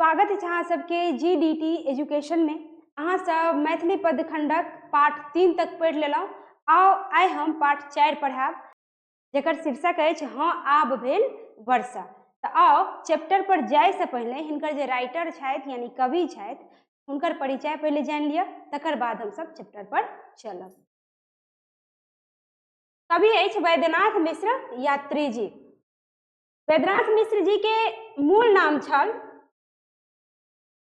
स्वागत है अहाँ सबके जीडीटी एजुकेशन में। अहाँ सब मैथिली पदखंडक पाठ 3 तक पढ़ि लेलहुँ। आओ आइ हम पाठ 4 पढ़ाब, जेकर शीर्षक अछि हाँ आब भेल वर्षा। तो आओ चैप्टर पर जाए से पहले हिनकर जे राइटर छथि यानी कवि छथि हुनकर परिचय पहले जान लिया, तकर बाद हम सब चैप्टर पर चलब। कवि अछि वैद्यनाथ मिश्र यात्री जी। वैद्यनाथ मिश्र जी के मूल नाम छल,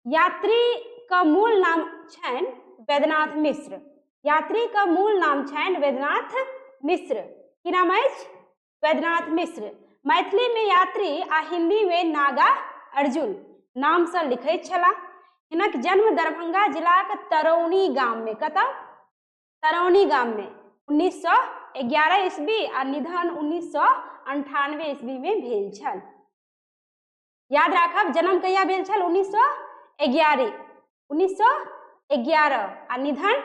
यात्री का मूल नाम छनि वैद्यनाथ मिश्र। यात्री का मूल नाम छनि वैद्यनाथ मिश्र। की नाम अछि? वैद्यनाथ मिश्र। मैथिली में यात्री आ हिंदी में नागा अर्जुन नाम से लिखैत छलाह। हिनक जन्म दरभंगा जिलाक तरौनी गाम में, कतऽ? तरौनी गाम में 1911 ईस्वी आ निधन 1998 ईस्वी में भेल छल। याद राखब जन्म कहिया भेल छल? 1911 आ निधन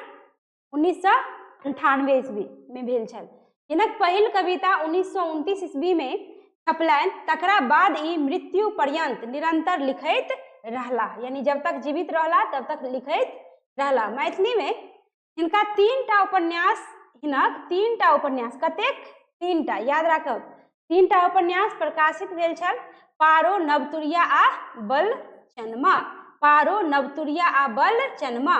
1998 ईस्वी में भेल छल। हिनक पहिल कविता 1929 ईस्वी में छपलनि, तकरा बाद ई मृत्यु पर्यंत निरंतर लिखैत रहला, यानी जब तक जीवित रहला तब तक लिखैत रहला। मैथिली में हिनका 3टा उपन्यास, हिनक 3टा उपन्यास, कतेक? 3टा, याद राखब 3टा उपन्यास प्रकाशित भेल छल। पारो, नवतुरिया आ बलचनमा। पारो, नवतुरिया आ बलचनमा।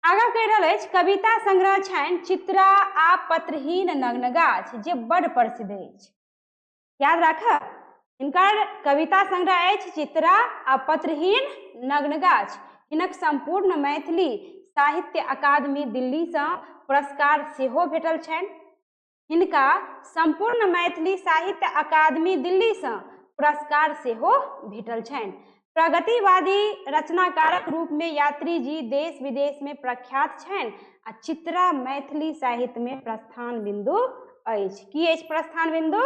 आगा कहि रहल अछि कविता संग्रह छनि चित्रा आ पत्रहीन नग्न गाछ, जे बड़ प्रसिद्ध अछि। याद राखब हिनकर कविता संग्रह अछि चित्रा आ पत्रहीन नग्न गाछ। हिनक संपूर्ण मैथिली साहित्य अकादमी दिल्ली से पुरस्कार सेहो भेटल छनि। हिनका संपूर्ण मैथिली साहित्य अकादमी दिल्ली से पुरस्कार सेहो भेटल छनि। प्रगतिवादी रचनाकारक रूप में यात्री जी देश विदेश में प्रख्यात छनि आ चित्रा मैथिली साहित्य में प्रस्थान बिंदु अछि। की अछि प्रस्थान बिंदु?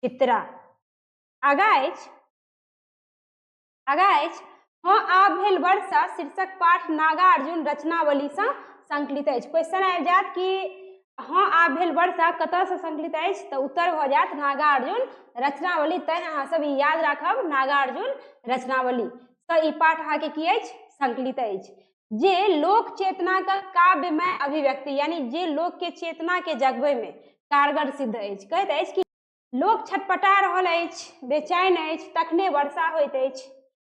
चित्रा। आगा अछि हाँ आब भेल वर्षा शीर्षक पाठ नागा अर्जुन रचनावली से संकलित अछि। क्वेश्चन आबि जायत कि हाँ आब भेल वर्षा कतऽ से संकलित अछि, तो उत्तर भऽ जायत नागा अर्जुन रचनावली। तैं अहाँ सब याद राखब नागा अर्जुन रचनावली से ई पाठ अहाँके की अछि? संकलित अछि। जे लोक चेतना का काव्यमय अभिव्यक्ति, यानी जे लोक के चेतना के जगबै में कारगर सिद्ध अछि। कहैत अछि कि लोक छटपटा रहल अछि, बेचैन अछि, तखने वर्षा होइत अछि।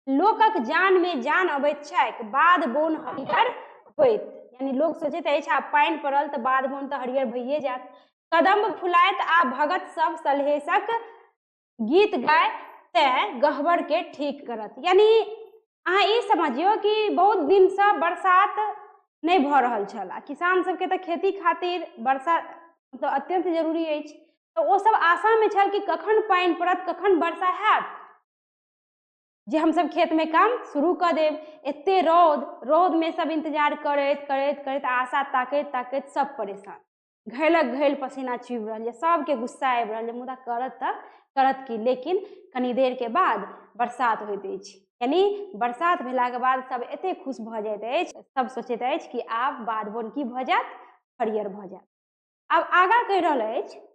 लोकक जान में जान अबैत छैक, बाध बोन हरियर होइत, यानी लोग सोचैत अछि आब पानि पड़ल तऽ बाध बोन तऽ हरियर भइए जायत। कदम्ब फुलाइत आ भगत सब सलहेशक गीत गाय तैं गह्वर के ठीक करत। यानी अहाँ ई समझियो कि बहुत दिन से बरसात नहीं भऽ रहल छल आ किसान सबके तऽ खेती खातिर वर्षा तो अत्यंत जरूरी अछि। तो ओ सब आशा में छल कि कखन पानि पड़त, कखन वर्षा हैत जे हम सब खेत में काम शुरू कर देव। एते रौद में सब इंतजार करैत आशा ताकैत सब परेशान, घैलक घैल पसीना चुबि रहल है, सबके गुस्सा आबि रहल है, मुदा करत तऽ करत की। लेकिन कनी देर के बाद बरसात होइत अछि, यानी बरसात भेला के बाद सब एते खुश भऽ जाइत अछि, सब सोचैत अछि कि आब बाध बोन की भऽ जायत? हरियर भऽ जायत। अब आगा कहि रहल अछि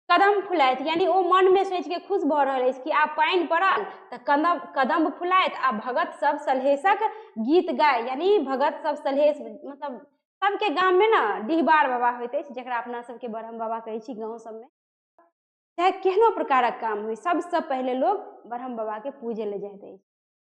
कदम फुलाइत, यानी ओ मन में सोच के खुश भऽ रहल अछि कि आब पानि पड़ल तऽ कदम फुलाइत आ भगत सब सलहेशक गीत गाय, यानी भगत सब सलहेश मतलब सबके गाम में ना डिहबार बाबा होइत अछि, जकरा अपना सबके ब्रह्म बाबा कहै छी गाँव सबमें। चाहे केहनो प्रकारक काम हुई, सबसे पहले लोग ब्रह्म बाबा के पूजे ले जाइत अछि।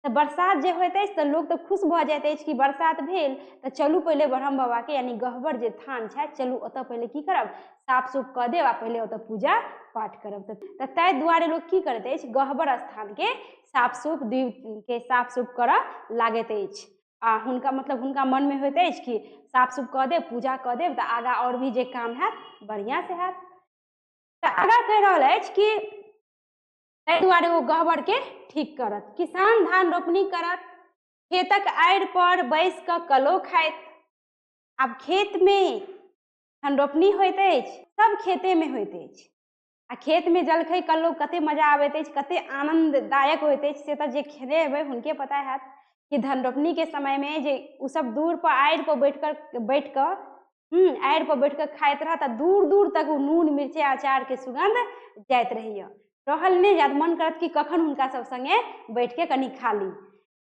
तो बरसात जे होइत अछि तऽ लोग तो खुश भऽ जाइत अछि कि बरसात भेल, तो चलू पहले ब्रह्म बाबा के यानी गह्वर जे थान छै चलू ओतऽ पहले की करब? साफ सुफ कऽ देब आ पहले ओतऽ पूजा पाठ करब। तऽ ताहि दुआरे लोग की करैत अछि? गह्वर स्थान के साफ सुफ के साफ सुफ करऽ लागैत अछि। आ हुनका मन में होइत अछि कि साफ सुफ कऽ देब, पूजा कऽ देब तऽ आगा और भी जे काम हैत बढ़िया से हैत। तऽ आगा कहि रहल अछि कि ताहि दुआरे वो गह्वर के ठीक करत। किसान धान रोपनी करत, खेतक आड़ि पर बैस कऽ कलो खाइत। आब खेत में धान रोपनी होइत अछि, सब खेते में होइत अछि आ खेत में जलखै कलो कते मजा आबैत अछि, कते आनंददायक होइत अछि, से तऽ जे खेने हेबै हुनके पता हैत कि धान रोपनी के समय में जे उ सब दूर पर आड़ि पर बैठ कर खाइत रहत आ दूर दूर तक नून मिर्चे अचार के सुगंध जाइत रहैया। रहल नहि जायत, मन करत कि कखन हुनका सब संगे बैठ के कनि खा ली।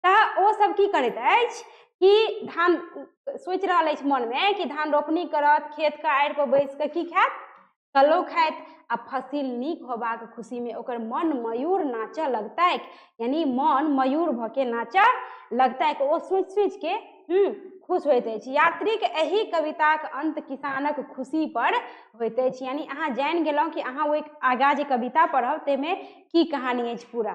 तऽ ओ सब की करैत अछि कि धान सोचि रहल अछि मन में कि धान रोपनी करत, खेत के आड़ि पर बैस के की खायत, कलौ खायत, आ फसिल नीक होबाक खुशी में ओकर मन मयूर नाचऽ लगतैक, यानी मन मयूर भऽ के नाचऽ लगतैक। ओ सोचि सोचि के खुश होइत अछि। यात्री के एही कविताक अंत किसानक खुशी पर होइत अछि। यानी अहाँ जानि गेलहुँ कि अहाँ ओ आगाँ जे कविता पढ़ब ताहिमे की कहानी अछि पूरा,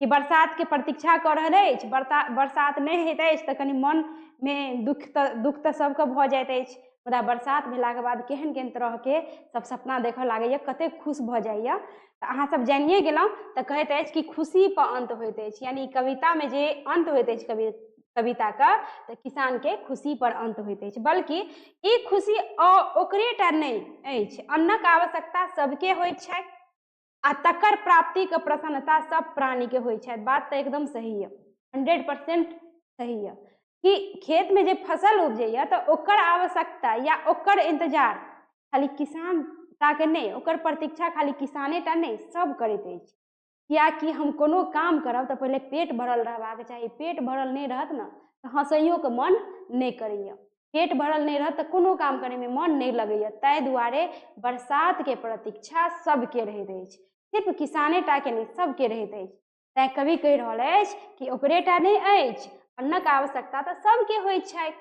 कि बरसात के प्रतीक्षा कऽ रहल अछि, बरसात नहीं होइत अछि तऽ कनि मन में दुख तऽ सबके भऽ जाइत अछि, मुदा बरसात भेलाक बाद केहन केहन तरह के सब सपना देखऽ लागैए, कते खुश भऽ जाइए। तऽ अहाँ सब जानिए गेलहुँ। तऽ कहैत अछि कि खुशी पर अंत होइत अछि, यानी कविता में जे अंत होइत अछि कविता का, तऽ किसान के खुशी पर अंत होइत अछि। बल्कि ई खुशी ओकरेटा नहीं अछि, अन्नक आवश्यकता सबके होइत छै, आ तकर प्राप्ति के प्रसन्नता सब प्राणी के होइत छै। बात तऽ एकदम सही है, 100% सही है कि खेत में जे फसल उपजैया तऽ ओकर आवश्यकता या ओकर इंतजार खाली किसान टा के नहीं, ओकर प्रतीक्षा खाली किसाने टा नहीं सब करैत अछि। कियाकि हम कोनो काम करब तऽ पहले पेट भरल रहबाक चाही। पेट भरल नहीं रहत न तऽ हँसैयो के मन नहीं करैया, पेट भरल नहीं रहत तऽ कोनो काम करे में मन नहीं लगैया। ताहि दुआरे बरसात के प्रतीक्षा सबके रहैत अछि, सिर्फ किसाने टा के नहीं सबके रहैत अछि। तैं कवि कहि रहल अछि कि ओकरेटा नहीं अछि, अन्नक आवश्यकता तऽ सबके होइत छै,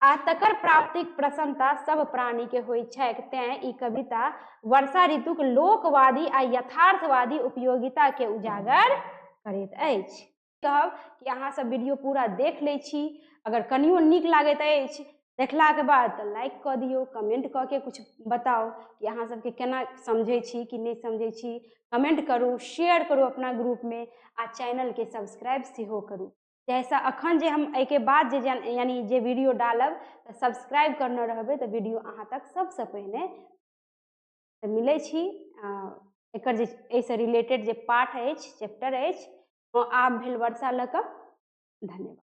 आ तकर प्राप्तिक प्रसन्नता सब प्राणी के होइत छै। तें ई कविता वर्षा ऋतुक लोकवादी आ यथार्थवादी उपयोगिता के उजागर करैत अछि। कहब कि अहाँ सब वीडियो पूरा देख लै छी, अगर कनियो नीक लागैत अछि देखलाक बाद तऽ लाइक कऽ दियौ, कमेंट कऽ के कुछ बताउ कि अहाँ सबके केना समझै छी कि नहीं समझै छी, कमेंट करू, शेयर करू अपना ग्रुप में, आ चैनल के सब्सक्राइब सेहो करू। जैसा अखन जे हम एहिके बाद जे यानी जे वीडियो डालब तऽ सब्सक्राइब करने रहबै तऽ वीडियो अहाँ तक सबसे पहिने तऽ मिलै छी। एकर जे एहिसँ रिलेटेड जे पाठ अछि, चैप्टर अछि, आब भेल वर्षा लऽ कऽ। धन्यवाद।